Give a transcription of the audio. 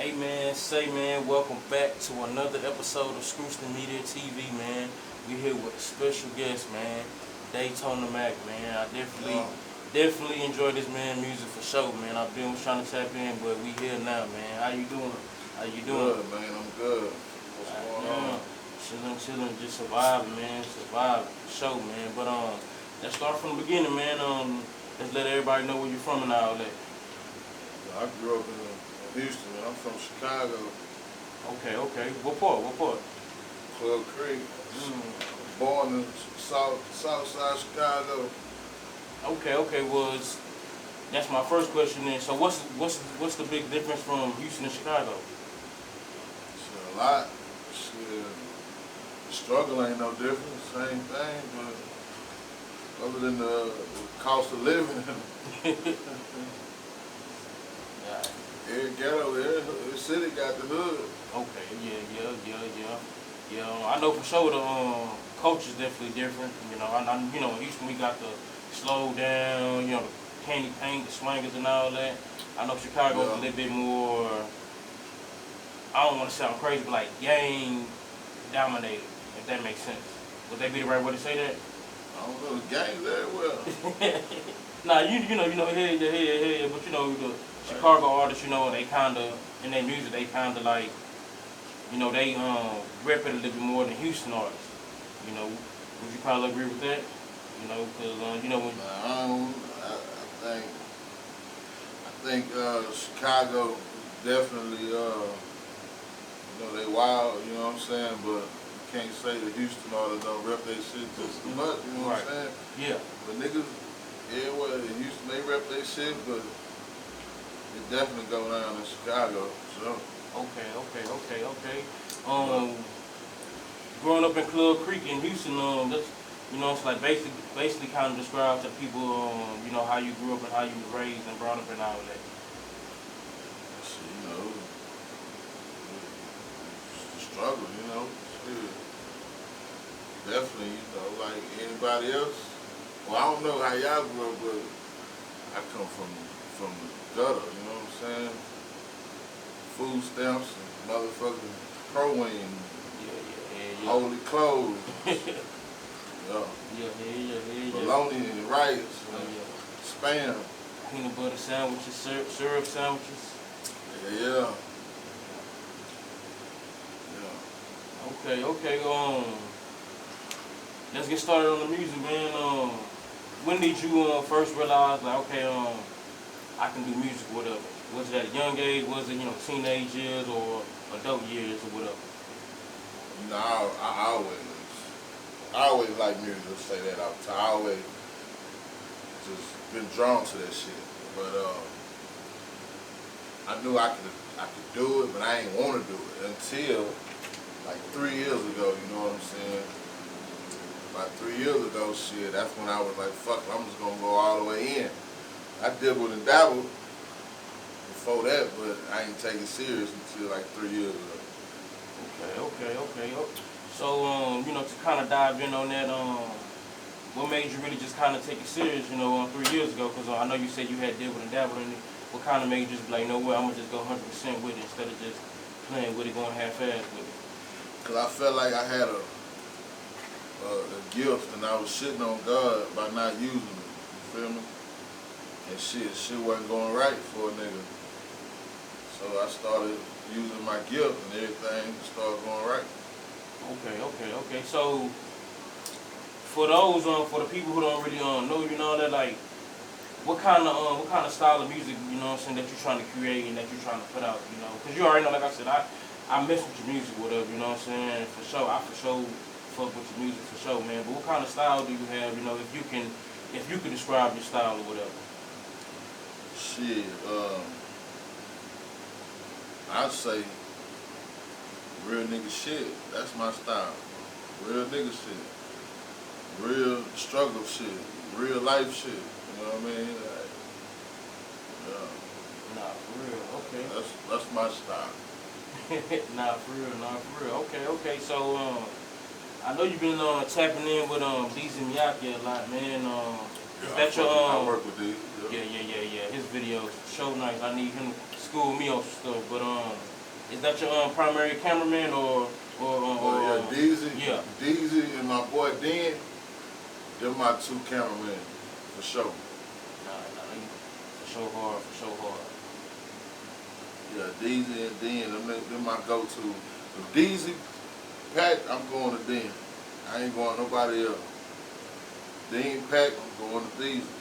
Hey man, welcome back to another episode of Screwston Media TV, man. We here with a special guest, man, Daytona Mack, man. I definitely enjoy this man music for sure, man. I've been trying to tap in, but we here now, man. How you doing? Good, man. I'm good. What's going on? Chilling, just surviving, man. Surviving for sure, man. But let's start from the beginning, man. Let's let everybody know where you're from and all that. I grew up in Houston, man. I'm from Chicago. Okay. What part? Club Creek. Born in South Side Chicago. Okay. That's my first question then. So what's the big difference from Houston and Chicago? A lot. Shit. The struggle ain't no different. Same thing, but other than the cost of living. Every ghetto, every city got the hood. Okay, yeah. I know for sure the culture's definitely different. In Houston we got the slow down, the candy paint, the swingers and all that. I know Chicago's a little bit more, I don't want to sound crazy, but like gang dominated, if that makes sense. Would that be the right way to say that? I don't know the gang very well. Nah, you know, but the Chicago artists, they kinda in their music they kinda like, they rep it a little bit more than Houston artists. Would you probably agree with that? Because when I think Chicago definitely they wild, you know what I'm saying, but you can't say the Houston artists don't rep their shit just as much, you know what I'm saying? Yeah. But niggas, everywhere in Houston they rep their shit, but it definitely go down in Chicago, so. Okay. Growing up in Club Creek in Houston, that's it's like basically kind of describes to people, how you grew up and how you was raised and brought up and all that. Shit, it's the struggle, shit. Definitely, like anybody else. Well, I don't know how y'all grew up, but I come from the gutter, you know what I'm saying? Food stamps and motherfucking pro-wing. Yeah. Holy clothes. Yeah. Bologna and rice. Spam. Peanut butter sandwiches, syrup sandwiches. Yeah. Okay. Let's get started on the music, man. When did you first realize, like, okay, I can do music, whatever? Was it at a young age? Was it, teenage years or adult years or whatever? I always liked music. Let's say that all the time. I always just been drawn to that shit. But I knew I could do it, but I ain't want to do it until like 3 years ago. You know what I'm saying? About 3 years ago, shit. That's when I was like, fuck, I'm just gonna go all the way in. I dibbled and dabbled before that, but I ain't take it serious until like 3 years ago. Okay. So, to kind of dive in on that, what made you really just kind of take it serious, 3 years ago? Because I know you said you had dibbled and dabbled in it. What kind of made you just be like, I'm going to just go 100% with it instead of just playing with it, going half-assed with it? Because I felt like I had a gift and I was shitting on God by not using it. You feel me? And shit wasn't going right for a nigga. So I started using my gift and everything started going right. Okay. So for those for the people who don't really know, that like what kind of style of music, that you're trying to create and that you're trying to put out, because you already know, like I said, I mess with your music, whatever, for sure. I for sure fuck with your music for sure, man. But what kind of style do you have, if you could describe your style or whatever? Shit, I'd say real nigga shit. That's my style. Real nigga shit. Real struggle shit. Real life shit. You know what I mean? Like, yeah. Nah, for real. Okay. That's my style. Nah, for real. Okay. So, I know you've been tapping in with Beats and Miyake a lot, man. Is that your I work with these. Yeah. His videos. Show nice. I need him to school me on some stuff. But is that your primary cameraman or yeah, Deezy. Yeah. Deezy and my boy Den, they're my two cameramen for sure. Nah, for sure hard, for sure hard. Yeah, Deezy and Den, they're my go-to. If Deezy, Pat, I'm going to Den. I ain't going to nobody else. Dean, Pat, I'm going to Deezy.